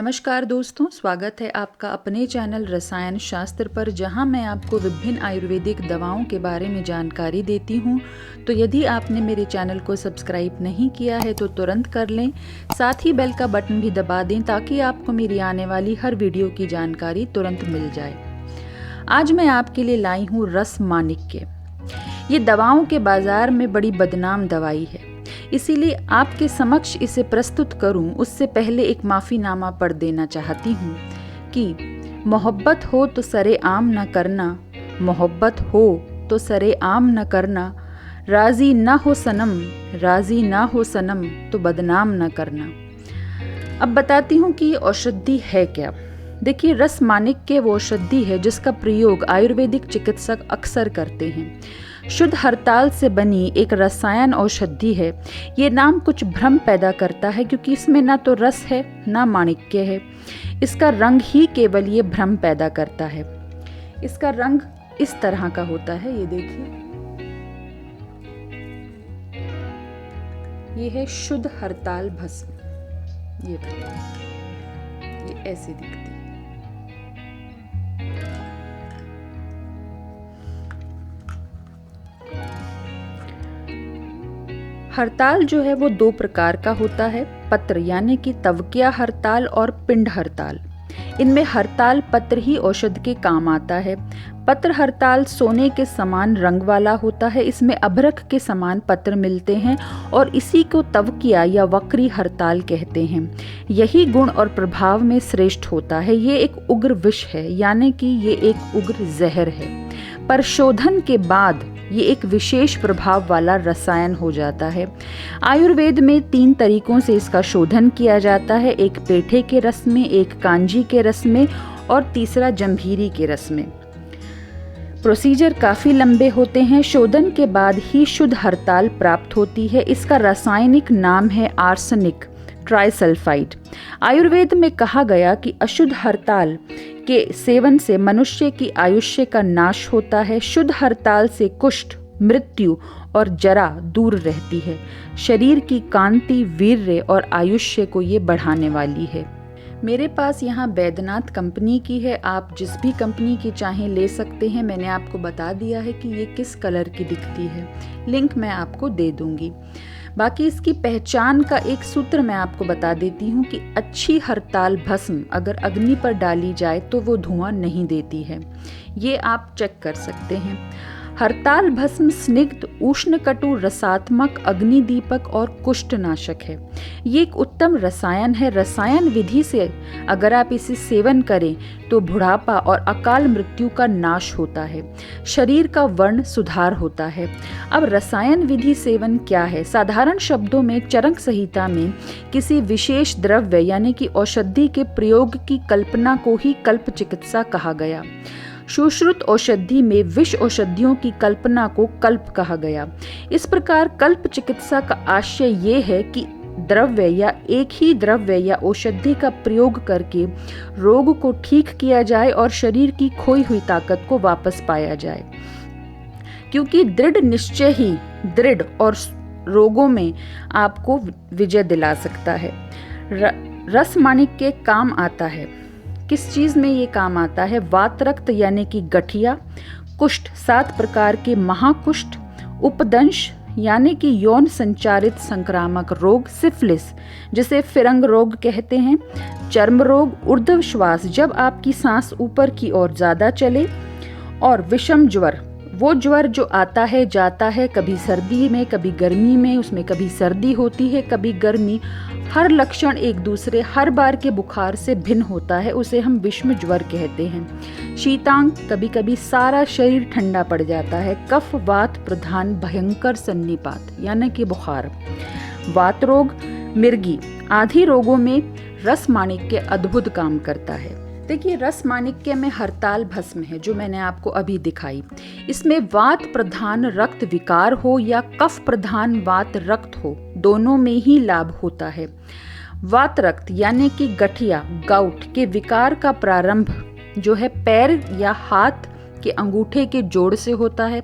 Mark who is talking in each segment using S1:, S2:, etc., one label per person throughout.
S1: नमस्कार दोस्तों, स्वागत है आपका अपने चैनल रसायन शास्त्र पर, जहां मैं आपको विभिन्न आयुर्वेदिक दवाओं के बारे में जानकारी देती हूं। तो यदि आपने मेरे चैनल को सब्सक्राइब नहीं किया है तो तुरंत कर लें। साथ ही बेल का बटन भी दबा दें ताकि आपको मेरी आने वाली हर वीडियो की जानकारी तुरंत मिल जाए। आज मैं आपके लिए लाई हूँ रस माणिक्य। ये दवाओं के बाजार में बड़ी बदनाम दवाई है, इसीलिए आपके समक्ष इसे प्रस्तुत करूं उससे पहले एक माफ़ीनामा पढ़ देना चाहती हूँ कि मोहब्बत हो तो सरे आम न करना, मोहब्बत हो तो सरे आम न करना, राज़ी ना हो सनम, राज़ी ना हो सनम तो बदनाम न करना। अब बताती हूँ कि औषधि है क्या। देखिए, रस माणिक्य वो औषधि है जिसका प्रयोग आयुर्वेदिक चिकित्सक अक्सर करते हैं। शुद्ध हरताल से बनी एक रसायन औषधि है। ये नाम कुछ भ्रम पैदा करता है क्योंकि इसमें ना तो रस है ना माणिक्य है। इसका रंग ही केवल ये भ्रम पैदा करता है। इसका रंग इस तरह का होता है, ये देखिए, ये है शुद्ध हरताल भस्म। ये ऐसे दिखती है। हरताल जो है वो दो प्रकार का होता है, पत्र यानी कि तवकिया हरताल और पिंड हरताल। इनमें हरताल पत्र ही औषध के काम आता है। पत्र हरताल सोने के समान रंग वाला होता है, इसमें अभ्रक के समान पत्र मिलते हैं और इसी को तवकिया या वक्री हरताल कहते हैं। यही गुण और प्रभाव में श्रेष्ठ होता है। ये एक उग्र विष है, यानी कि ये एक उग्र जहर है। पर शोधन के बाद ये एक विशेष प्रभाव वाला रसायन हो जाता है। आयुर्वेद में 3 तरीकों से इसका शोधन किया जाता है, एक पेठे के रस में, एक कांजी के रस में और तीसरा जम्भीरी के रस में। प्रोसीजर काफ़ी लंबे होते हैं। शोधन के बाद ही शुद्ध हरताल प्राप्त होती है। इसका रासायनिक नाम है आर्सेनिक ट्राइसल्फाइड। आयुर्वेद में कहा गया कि अशुद्ध हरताल के सेवन से मनुष्य की आयुष्य का नाश होता है। शुद्ध हरताल से कुष्ठ, मृत्यु और जरा दूर रहती है। शरीर की कांति, वीर्य और आयुष्य को ये बढ़ाने वाली है। मेरे पास यहाँ बैद्यनाथ कंपनी की है, आप जिस भी कंपनी की चाहें ले सकते हैं। मैंने आपको बता दिया है कि ये किस कलर की दिखती है, लिंक मैं आपको दे दूंगी। बाकी इसकी पहचान का एक सूत्र मैं आपको बता देती हूँ कि अच्छी हरताल भस्म अगर अग्नि पर डाली जाए तो वो धुआं नहीं देती है। ये आप चेक कर सकते हैं। हरताल भस्म स्निग्ध, उष्णकटु, रसात्मक, अग्निदीपक और कुष्ठनाशक है। ये एक उत्तम रसायन है। रसायन विधि से अगर आप इसे सेवन करें तो बुढ़ापा और अकाल मृत्यु का नाश होता है। शरीर का वर्ण सुधार होता है। अब रसायन विधि सेवन क्या है? साधारण शब्दों में चरक संहिता में किसी विशेष द्रव्य यानी कि औषधि के प्रयोग की कल्पना को ही कल्प चिकित्सा कहा गया। सुश्रुत औषधि में विष औषधियों की कल्पना को कल्प कहा गया। इस प्रकार कल्प चिकित्सा का आशय ये है कि द्रव्य या एक ही द्रव्य या औषधि का प्रयोग करके रोग को ठीक किया जाए और शरीर की खोई हुई ताकत को वापस पाया जाए, क्योंकि दृढ़ निश्चय ही दृढ़ और रोगों में आपको विजय दिला सकता है। रस माणिक्य काम आता है। किस चीज़ में ये काम आता है? वात रक्त यानी कि गठिया, कुष्ठ 7 प्रकार के महाकुष्ठ, उपदंश यानी कि यौन संचारित संक्रामक रोग, सिफिलिस जिसे फिरंग रोग कहते हैं, चर्म रोग, ऊर्ध्व श्वास जब आपकी सांस ऊपर की ओर ज़्यादा चले, और विषम ज्वर, वो ज्वर जो आता है जाता है, कभी सर्दी में कभी गर्मी में, उसमें कभी सर्दी होती है कभी गर्मी, हर लक्षण एक दूसरे हर बार के बुखार से भिन्न होता है, उसे हम विषम ज्वर कहते हैं। शीतांग, कभी कभी सारा शरीर ठंडा पड़ जाता है। कफ वात प्रधान भयंकर सन्निपात यानी कि बुखार। वात रोग, मिर्गी आदि रोगों में रस माणिक्य अद्भुत काम करता है। देखिए, रस माणिक्य में हरताल भस्म है जो मैंने आपको अभी दिखाई। इसमें वात प्रधान रक्त विकार हो या कफ प्रधान वात रक्त हो, दोनों में ही लाभ होता है। वात रक्त यानी कि गठिया, गाउट के विकार का प्रारंभ जो है पैर या हाथ के अंगूठे के जोड़ से होता है।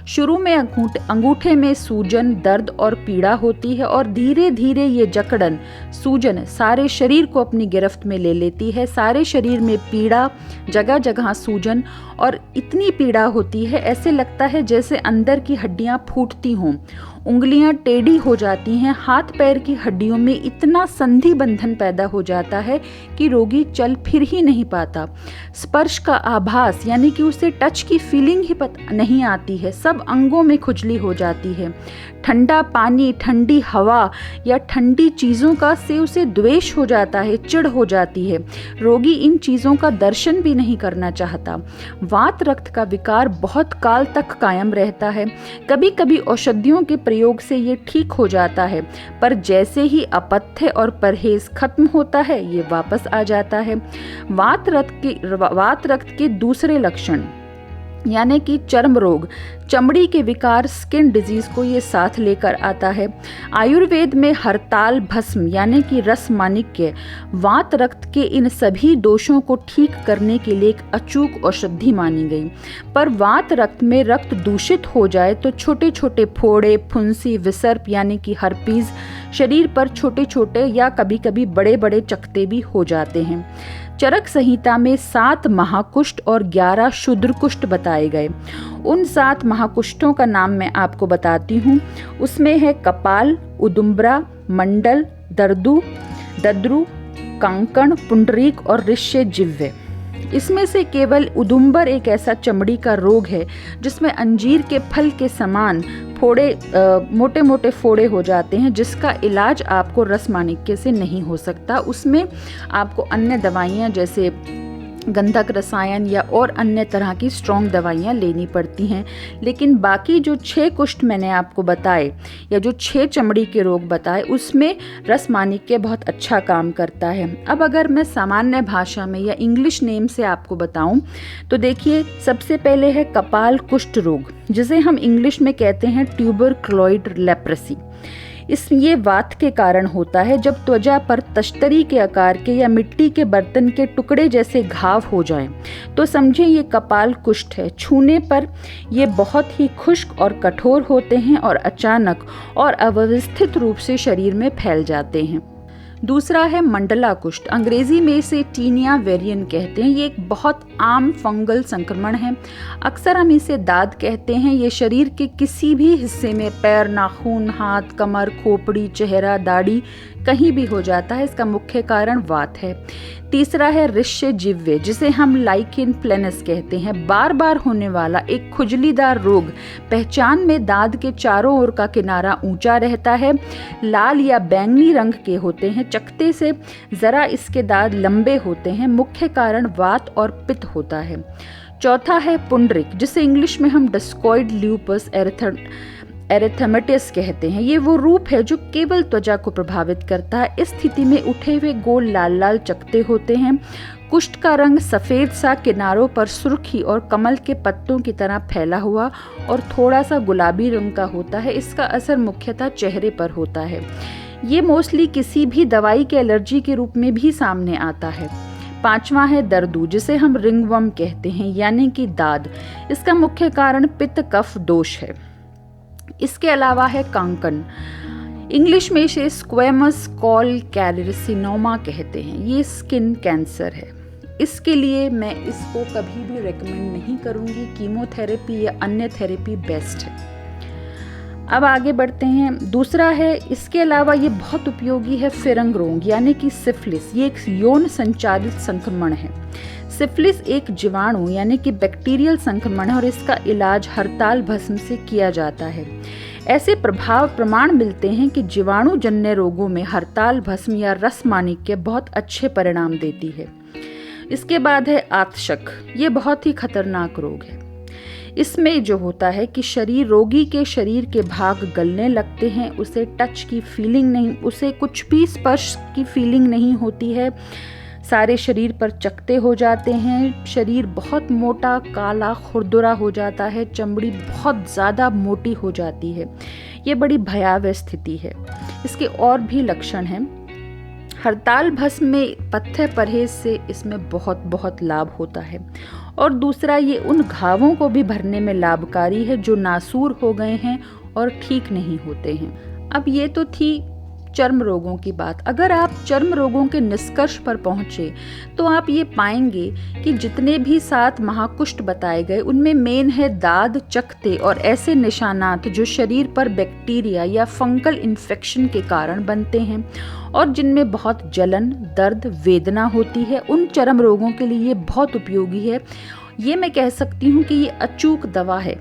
S1: शुरू में अंगूठे में सूजन, दर्द और पीड़ा होती है और धीरे धीरे ये जकड़न, सूजन सारे शरीर को अपनी गिरफ्त में ले लेती है। सारे शरीर में पीड़ा, जगह जगह सूजन, और इतनी पीड़ा होती है ऐसे लगता है जैसे अंदर की हड्डियां फूटती हों। उंगलियां टेढ़ी हो जाती हैं। हाथ पैर की हड्डियों में इतना संधि बंधन पैदा हो जाता है कि रोगी चल फिर ही नहीं पाता। स्पर्श का आभास यानी कि उसे टच की फीलिंग ही नहीं आती है। सब अंगों में खुजली हो जाती है। ठंडा पानी, ठंडी हवा या ठंडी चीज़ों का से उसे द्वेष हो जाता है, चिढ़ हो जाती है। रोगी इन चीज़ों का दर्शन भी नहीं करना चाहता। वात रक्त का विकार बहुत काल तक कायम रहता है। कभी कभी औषधियों के प्रयोग से ये ठीक हो जाता है, पर जैसे ही अपथ्य और परहेज खत्म होता है ये वापस आ जाता है। वात रक्त के दूसरे लक्षण यानी कि चर्म रोग, चमड़ी के विकार, स्किन डिजीज को ये साथ लेकर आता है। आयुर्वेद में हरताल भस्म यानी कि रस माणिक्य वात रक्त के इन सभी दोषों को ठीक करने के लिए एक अचूक औषधि मानी गई। पर वात रक्त में रक्त दूषित हो जाए तो छोटे छोटे फोड़े, फुंसी, विसर्प यानी कि हर्पीज, शरीर पर छोटे छोटे या कभी कभी बड़े बड़े चकत्ते भी हो जाते हैं। चरक संहिता में 7 महाकुष्ठ और 11 शूद्र कुष्ठ बताए गए। उन 7 महाकुष्ठों का नाम मैं आपको बताती हूँ। उसमें है कपाल, उदुम्बरा, मंडल, दद्रु, कांकण, पुंडरीक और ऋष्य जिह्वे। इसमें से केवल उदुम्बर एक ऐसा चमड़ी का रोग है जिसमें अंजीर के फल के समान मोटे मोटे फोड़े हो जाते हैं, जिसका इलाज आपको रस माणिक्य से नहीं हो सकता। उसमें आपको अन्य दवाइयाँ जैसे गंधक रसायन या और अन्य तरह की स्ट्रॉन्ग दवाइयाँ लेनी पड़ती हैं। लेकिन बाकी जो 6 कुष्ठ मैंने आपको बताए या जो 6 चमड़ी के रोग बताए उसमें रस माणिक्य बहुत अच्छा काम करता है। अब अगर मैं सामान्य भाषा में या इंग्लिश नेम से आपको बताऊं तो देखिए, सबसे पहले है कपाल कुष्ठ रोग, जिसे हम इंग्लिश में कहते हैं ट्यूबरक्लोइड लेप्रेसी। ये वात के कारण होता है। जब त्वचा पर तश्तरी के आकार के या मिट्टी के बर्तन के टुकड़े जैसे घाव हो जाएं, तो समझे ये कपाल कुष्ठ है। छूने पर ये बहुत ही खुश्क और कठोर होते हैं और अचानक और अव्यवस्थित रूप से शरीर में फैल जाते हैं। दूसरा है मंडला कुष्ठ, अंग्रेजी में इसे टीनिया वेरियन कहते हैं। ये एक बहुत आम फंगल संक्रमण है। अक्सर हम इसे दाद कहते हैं। ये शरीर के किसी भी हिस्से में, पैर, नाखून, हाथ, कमर, खोपड़ी, चेहरा, दाढ़ी, कहीं भी हो जाता है। इसका मुख्य कारण वात है। तीसरा है ऋष्य जिह्वे, जिसे हम लाइकेन प्लेनस कहते हैं। बार बार होने वाला एक खुजलीदार रोग। पहचान में दाद के चारों ओर का किनारा ऊंचा रहता है, लाल या बैंगनी रंग के होते हैं। चकते से जरा इसके दाद लंबे होते हैं। मुख्य कारण वात और पित्त होता है। चौथा है पुंडरिक, जिसे इंग्लिश में हम डिस्कॉइड ल्यूपस एरिथेमेटिस कहते हैं। ये वो रूप है जो केवल त्वचा को प्रभावित करता है। इस स्थिति में उठे हुए गोल लाल लाल चकते होते हैं। कुष्ठ का रंग सफ़ेद सा, किनारों पर सुर्खी और कमल के पत्तों की तरह फैला हुआ और थोड़ा सा गुलाबी रंग का होता है। इसका असर मुख्यतः चेहरे पर होता है। ये मोस्टली किसी भी दवाई के एलर्जी के रूप में भी सामने आता है। पांचवा है दर्दू, जिसे हम रिंगवर्म कहते हैं यानी कि दाद। इसका मुख्य कारण पित्त कफ दोष है। इसके अलावा है कांकन, इंग्लिश में इसे स्क्वेमस कॉल कैरिसिनोमा कहते हैं। ये स्किन कैंसर है। इसके लिए मैं इसको कभी भी रेकमेंड नहीं करूँगी। कीमोथेरेपी या अन्य थेरेपी बेस्ट है। अब आगे बढ़ते हैं। दूसरा है, इसके अलावा ये बहुत उपयोगी है फिरंग रोग यानी कि सिफिलिस। ये एक यौन संचालित संक्रमण है। सिफिलिस एक जीवाणु यानी कि बैक्टीरियल संक्रमण है और इसका इलाज हरताल भस्म से किया जाता है। ऐसे प्रमाण मिलते हैं कि जीवाणु जन्य रोगों में हरताल भस्म या रस माणिक्य बहुत अच्छे परिणाम देती है। इसके बाद है आतशक। ये बहुत ही खतरनाक रोग है। इसमें जो होता है कि रोगी के शरीर के भाग गलने लगते हैं। उसे टच की फीलिंग नहीं, उसे कुछ भी स्पर्श की फीलिंग नहीं होती है। सारे शरीर पर चकते हो जाते हैं। शरीर बहुत मोटा, काला, खुरदुरा हो जाता है। चमड़ी बहुत ज़्यादा मोटी हो जाती है। ये बड़ी भयावह स्थिति है। इसके और भी लक्षण हैं। हरताल भस्म में पथ्य परहेज से इसमें बहुत बहुत लाभ होता है और दूसरा ये उन घावों को भी भरने में लाभकारी है जो नासूर हो गए हैं और ठीक नहीं होते हैं। अब ये तो थी चर्म रोगों की बात। अगर आप चर्म रोगों के निष्कर्ष पर पहुंचे तो आप ये पाएंगे कि जितने भी 7 महाकुष्ठ बताए गए उनमें मेन है दाद, चकत्ते और ऐसे निशानात जो शरीर पर बैक्टीरिया या फंगल इन्फेक्शन के कारण बनते हैं और जिनमें बहुत जलन, दर्द, वेदना होती है। उन चर्म रोगों के लिए ये बहुत उपयोगी है। ये मैं कह सकती हूँ कि ये अचूक दवा है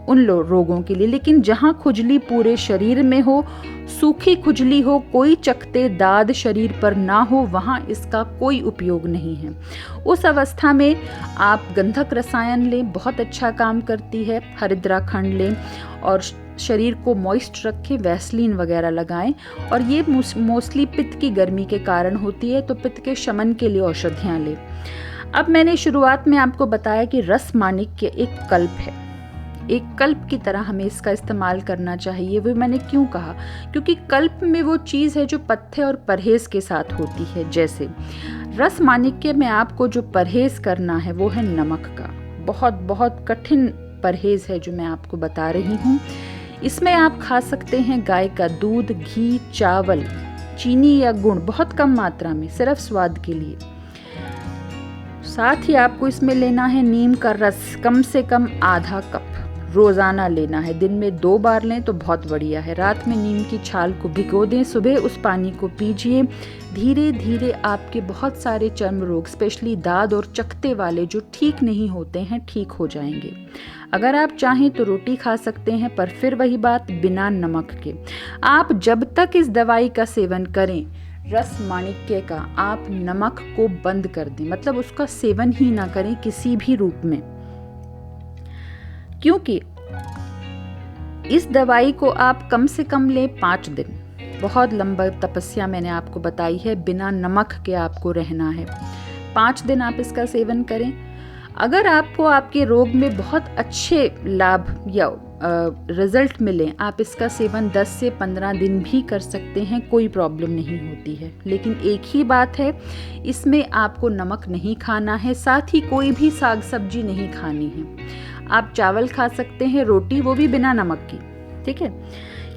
S1: उन रोगों के लिए। लेकिन जहाँ खुजली पूरे शरीर में हो, सूखी खुजली हो, कोई चकत्ते, दाद शरीर पर ना हो, वहाँ इसका कोई उपयोग नहीं है। उस अवस्था में आप गंधक रसायन लें, बहुत अच्छा काम करती है। हरिद्रा खंड लें और शरीर को मॉइस्ट रखें, वैसलीन वगैरह लगाएं। और ये मोस्टली पित्त की गर्मी के कारण होती है, तो पित्त के शमन के लिए औषधियाँ लें। अब मैंने शुरुआत में आपको बताया कि रस माणिक्य एक कल्प है, एक कल्प की तरह हमें इसका इस्तेमाल करना चाहिए। वो मैंने क्यों कहा, क्योंकि कल्प में वो चीज़ है जो पथ्य और परहेज के साथ होती है। जैसे रस माणिक्य में आपको जो परहेज करना है वो है नमक का। बहुत बहुत कठिन परहेज है जो मैं आपको बता रही हूँ। इसमें आप खा सकते हैं गाय का दूध, घी, चावल, चीनी या गुड़ बहुत कम मात्रा में, सिर्फ स्वाद के लिए। साथ ही आपको इसमें लेना है नीम का रस, कम से कम आधा कप रोज़ाना लेना है। दिन में 2 बार लें तो बहुत बढ़िया है। रात में नीम की छाल को भिगो दें, सुबह उस पानी को पीजिए। धीरे धीरे आपके बहुत सारे चर्म रोग, स्पेशली दाद और चकत्ते वाले जो ठीक नहीं होते हैं, ठीक हो जाएंगे। अगर आप चाहें तो रोटी खा सकते हैं, पर फिर वही बात, बिना नमक के। आप जब तक इस दवाई का सेवन करें, रस माणिक्य का, आप नमक को बंद कर दें, मतलब उसका सेवन ही ना करें किसी भी रूप में। क्योंकि इस दवाई को आप कम से कम लें 5 दिन। बहुत लंबा तपस्या मैंने आपको बताई है, बिना नमक के आपको रहना है। 5 दिन आप इसका सेवन करें। अगर आपको आपके रोग में बहुत अच्छे लाभ या रिजल्ट मिले, आप इसका सेवन 10 से 15 दिन भी कर सकते हैं, कोई प्रॉब्लम नहीं होती है। लेकिन एक ही बात है, इसमें आपको नमक नहीं खाना है, साथ ही कोई भी साग सब्जी नहीं खानी है। आप चावल खा सकते हैं, रोटी, वो भी बिना नमक की, ठीक है।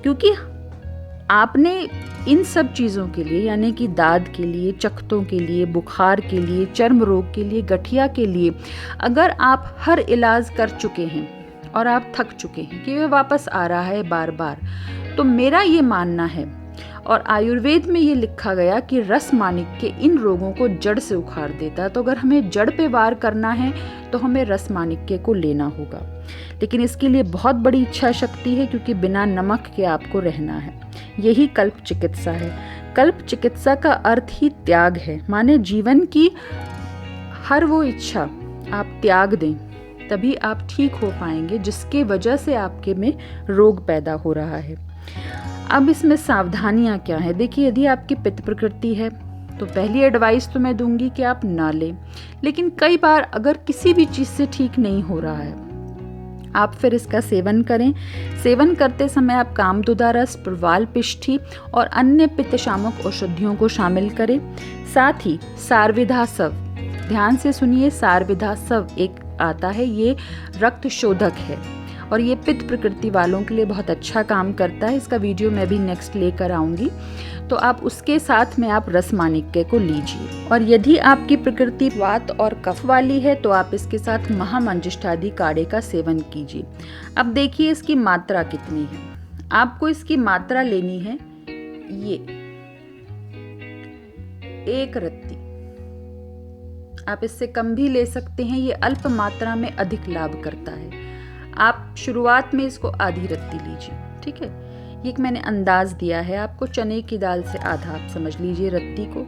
S1: क्योंकि आपने इन सब चीज़ों के लिए, यानी कि दाद के लिए, चकत्तों के लिए, बुखार के लिए, चर्म रोग के लिए, गठिया के लिए, अगर आप हर इलाज कर चुके हैं और आप थक चुके हैं कि वह वापस आ रहा है बार बार, तो मेरा ये मानना है, और आयुर्वेद में ये लिखा गया कि रस माणिक्य इन रोगों को जड़ से उखाड़ देता है। तो अगर हमें जड़ पे वार करना है तो हमें रस माणिक्य को लेना होगा। लेकिन इसके लिए बहुत बड़ी इच्छा शक्ति है, क्योंकि बिना नमक के आपको रहना है। यही कल्प चिकित्सा है। कल्प चिकित्सा का अर्थ ही त्याग है, माने जीवन की हर वो इच्छा आप त्याग दें, तभी आप ठीक हो पाएंगे जिसके वजह से आपके में रोग पैदा हो रहा है। अब इसमें सावधानियां क्या है? देखिए, यदि आपकी पित्त प्रकृति है तो पहली एडवाइस तो मैं दूंगी कि आप ना लें। लेकिन कई बार अगर किसी भी चीज़ से ठीक नहीं हो रहा है, आप फिर इसका सेवन करें। सेवन करते समय आप कामदुदा रस, प्रवाल पिष्ठी और अन्य पित्तशामक औषधियों को शामिल करें। साथ ही सारविधासव, ध्यान से सुनिए, सारविधासव एक आता है, ये रक्त शोधक है और ये पित्त प्रकृति वालों के लिए बहुत अच्छा काम करता है। इसका वीडियो मैं भी नेक्स्ट लेकर आऊँगी, तो आप उसके साथ में आप रस माणिक्य को लीजिए। और यदि आपकी प्रकृति वात और कफ वाली है तो आप इसके साथ महामंजिष्ठादि काढ़े का सेवन कीजिए। अब देखिए इसकी मात्रा कितनी है। आपको इसकी मात्रा लेनी है ये 1 रत्ती। आप इससे कम भी ले सकते हैं, ये अल्प मात्रा में अधिक लाभ करता है। आप शुरुआत में इसको आधी रत्ती लीजिए, ठीक है। ये एक मैंने अंदाज दिया है आपको, चने की दाल से आधा आप समझ लीजिए रत्ती को,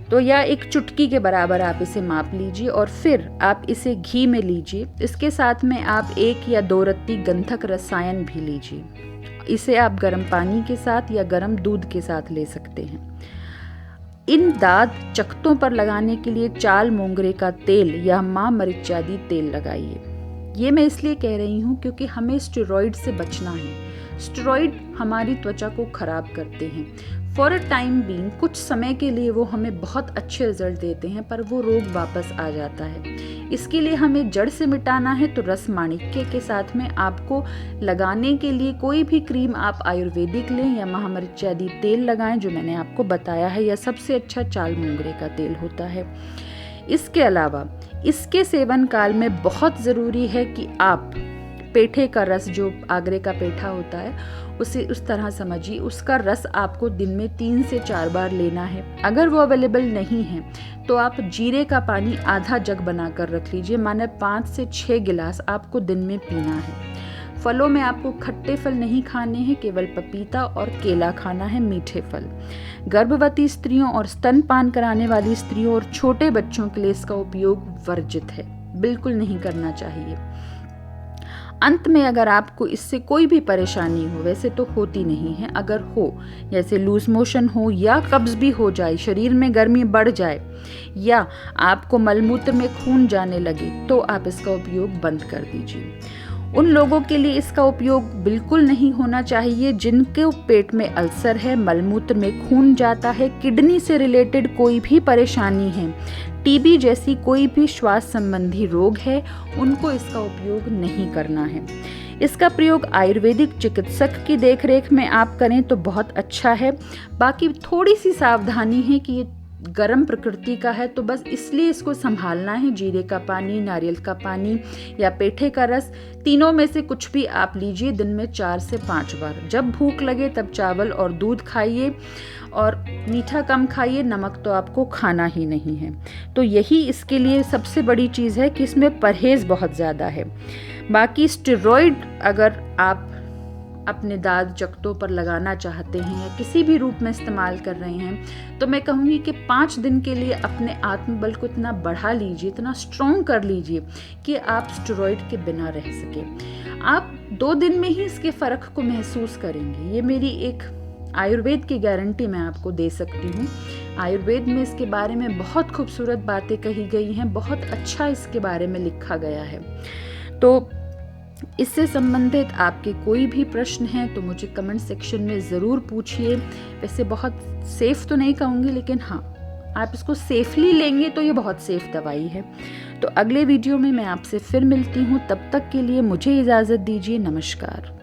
S1: तो या एक चुटकी के बराबर आप इसे माप लीजिए। और फिर आप इसे घी में लीजिए। इसके साथ में आप 1 या 2 रत्ती गंधक रसायन भी लीजिए। इसे आप गर्म पानी के साथ या गर्म दूध के साथ ले सकते हैं। इन दाद चकत्तों पर लगाने के लिए चाल मोंगरे का तेल या माँ मरीचादी तेल लगाइए। ये मैं इसलिए कह रही हूँ क्योंकि हमें स्टेरॉइड से बचना है। स्टेरॉइड हमारी त्वचा को खराब करते हैं। फॉर अ टाइम बीइंग, कुछ समय के लिए वो हमें बहुत अच्छे रिजल्ट देते हैं, पर वो रोग वापस आ जाता है। इसके लिए हमें जड़ से मिटाना है तो रस माणिक्य के साथ में आपको लगाने के लिए कोई भी क्रीम आप आयुर्वेदिक लें या महामृत्यादि तेल लगाएं, जो मैंने आपको बताया है, या सबसे अच्छा चाल मोगरे का तेल होता है। इसके अलावा इसके सेवन काल में बहुत ज़रूरी है कि आप पेठे का रस, जो आगरे का पेठा होता है, उसे उस तरह समझिए, उसका रस आपको दिन में 3 से 4 बार लेना है। अगर वो अवेलेबल नहीं है तो आप जीरे का पानी आधा जग बनाकर रख लीजिए, माने 5 से 6 गिलास आपको दिन में पीना है। फलों में आपको खट्टे फल नहीं खाने हैं, केवल पपीता और केला खाना है, मीठे फल। गर्भवती स्त्रियों और स्तनपान कराने वाली स्त्रियों और छोटे बच्चों के लिए इसका उपयोग वर्जित है, बिल्कुल नहीं करना चाहिए। अंत में अगर आपको इससे कोई भी परेशानी हो, वैसे तो होती नहीं है, अगर हो, जैसे लूज मोशन हो या कब्ज भी हो जाए, शरीर में गर्मी बढ़ जाए या आपको मलमूत्र में खून जाने लगे, तो आप इसका उपयोग बंद कर दीजिए। उन लोगों के लिए इसका उपयोग बिल्कुल नहीं होना चाहिए जिनके पेट में अल्सर है, मलमूत्र में खून जाता है, किडनी से रिलेटेड कोई भी परेशानी है, टीबी जैसी कोई भी श्वास संबंधी रोग है, उनको इसका उपयोग नहीं करना है। इसका प्रयोग आयुर्वेदिक चिकित्सक की देखरेख में आप करें तो बहुत अच्छा है। बाकी थोड़ी सी सावधानी है कि ये गर्म प्रकृति का है, तो बस इसलिए इसको संभालना है। जीरे का पानी, नारियल का पानी या पेठे का रस, तीनों में से कुछ भी आप लीजिए दिन में 4 से 5 बार। जब भूख लगे तब चावल और दूध खाइए और मीठा कम खाइए, नमक तो आपको खाना ही नहीं है। तो यही इसके लिए सबसे बड़ी चीज़ है कि इसमें परहेज़ बहुत ज़्यादा है। बाकी स्टेरॉइड अगर आप अपने दाद चकत्तों पर लगाना चाहते हैं या किसी भी रूप में इस्तेमाल कर रहे हैं, तो मैं कहूँगी कि 5 दिन के लिए अपने आत्मबल को इतना बढ़ा लीजिए, इतना स्ट्रॉन्ग कर लीजिए कि आप स्टेरॉइड के बिना रह सकें। आप 2 दिन में ही इसके फ़र्क को महसूस करेंगे। ये मेरी एक आयुर्वेद की गारंटी मैं आपको दे सकती हूँ। आयुर्वेद में इसके बारे में बहुत खूबसूरत बातें कही गई हैं, बहुत अच्छा इसके बारे में लिखा गया है। तो इससे संबंधित आपके कोई भी प्रश्न हैं तो मुझे कमेंट सेक्शन में ज़रूर पूछिए। वैसे बहुत सेफ़ तो नहीं कहूँगी, लेकिन हाँ, आप इसको सेफली लेंगे तो ये बहुत सेफ़ दवाई है। तो अगले वीडियो में मैं आपसे फिर मिलती हूँ, तब तक के लिए मुझे इजाज़त दीजिए। नमस्कार।